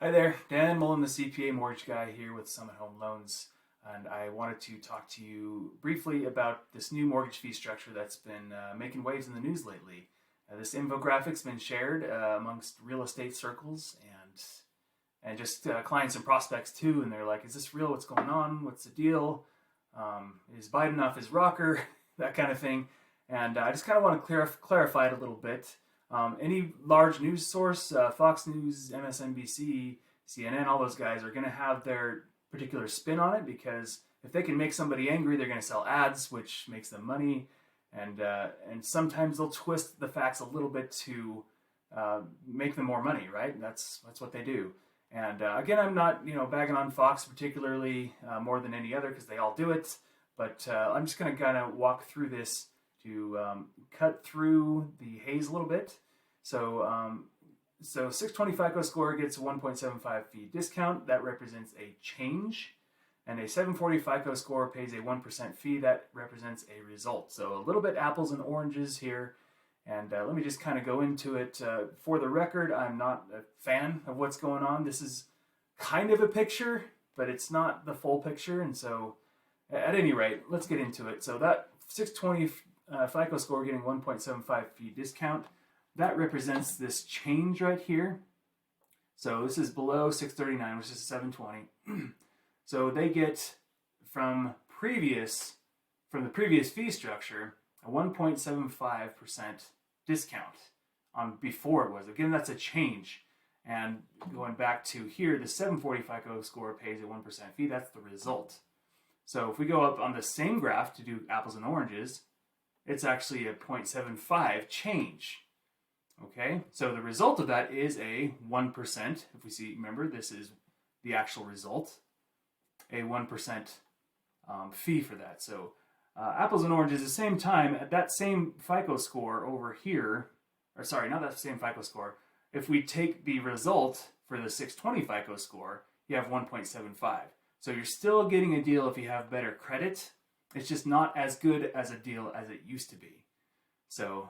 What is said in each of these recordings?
Hi there, Dan Mullen, the CPA mortgage guy here with Summit Home Loans, and I wanted to talk to you briefly about this new mortgage fee structure that's been making waves in the news lately. This infographic's been shared amongst real estate circles and just clients and prospects too, and they're like, "Is this real? What's going on? What's the deal? Is Biden off his rocker?" That kind of thing. And I just kind of want to clarify it a little bit. Any large news source, Fox News, MSNBC, CNN, all those guys are going to have their particular spin on it, because if they can make somebody angry, they're going to sell ads, which makes them money, and sometimes they'll twist the facts a little bit to make them more money, right? That's what they do. And again, I'm not bagging on Fox particularly more than any other, because they all do it, but I'm just going to kind of walk through this to cut through the haze a little bit. So 620 FICO score gets a 1.75 fee discount. That represents a change. And a 740 FICO score pays a 1% fee. That represents a result. So a little bit apples and oranges here. And let me just kind of go into it. For the record, I'm not a fan of what's going on. This is kind of a picture, but it's not the full picture. And so at any rate, let's get into it. So that 620 FICO score getting 1.75 fee discount, that represents this change right here. So this is below 639, which is 720. So they get from the previous fee structure a 1.75% discount on before it was. Again, that's a change. And going back to here, the 740 FICO score pays a 1% fee. That's the result. So if we go up on the same graph to do apples and oranges, it's actually a 0.75 change. Okay, so the result of that is a 1%. If we see, remember, this is the actual result, a 1% fee for that. So apples and oranges, at the same time, at that same FICO score over here, or sorry, not that same FICO score, if we take the result for the 620 FICO score, you have 1.75. So you're still getting a deal if you have better credit. It's just not as good as a deal as it used to be. So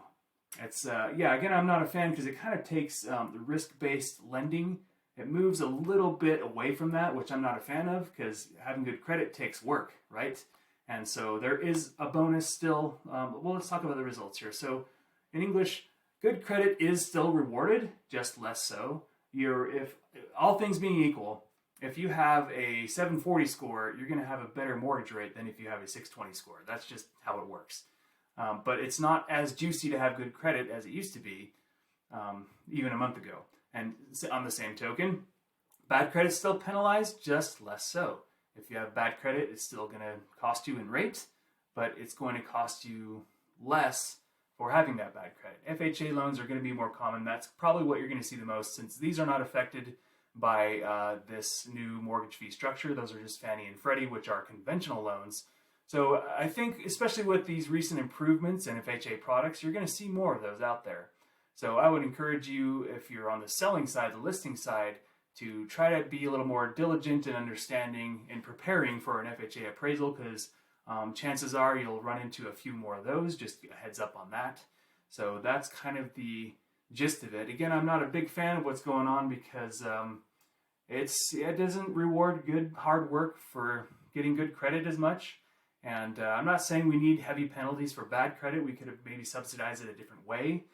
it's, again, I'm not a fan, because it kind of takes the risk-based lending. It moves a little bit away from that, which I'm not a fan of, because having good credit takes work, right? And so there is a bonus still. Well, let's talk about the results here. So in English, good credit is still rewarded, just less so. If all things being equal, if you have a 740 score, you're going to have a better mortgage rate than if you have a 620 score. That's just how it works. But it's not as juicy to have good credit as it used to be even a month ago. And on the same token, bad credit's still penalized, just less so. If you have bad credit, it's still going to cost you in rate, but it's going to cost you less for having that bad credit. FHA loans are going to be more common. That's probably what you're going to see the most, since these are not affected by this new mortgage fee structure. Those are just Fannie and Freddie, which are conventional loans. So I think, especially with these recent improvements in FHA products, you're going to see more of those out there. So I would encourage you, if you're on the selling side, the listing side, to try to be a little more diligent and understanding in preparing for an FHA appraisal, because chances are you'll run into a few more of those. Just a heads up on that. So that's kind of the gist of it. Again, I'm not a big fan of what's going on, because it doesn't reward good hard work for getting good credit as much. And I'm not saying we need heavy penalties for bad credit. We could have maybe subsidized it a different way,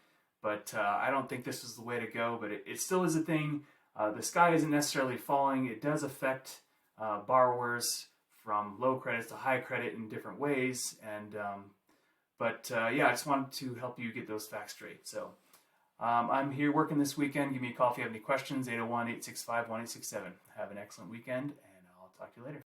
but I don't think this is the way to go. But it still is a thing. The sky isn't necessarily falling. It does affect borrowers from low credit to high credit in different ways. And I just wanted to help you get those facts straight. So I'm here working this weekend. Give me a call if you have any questions, 801-865-1867. Have an excellent weekend, and I'll talk to you later.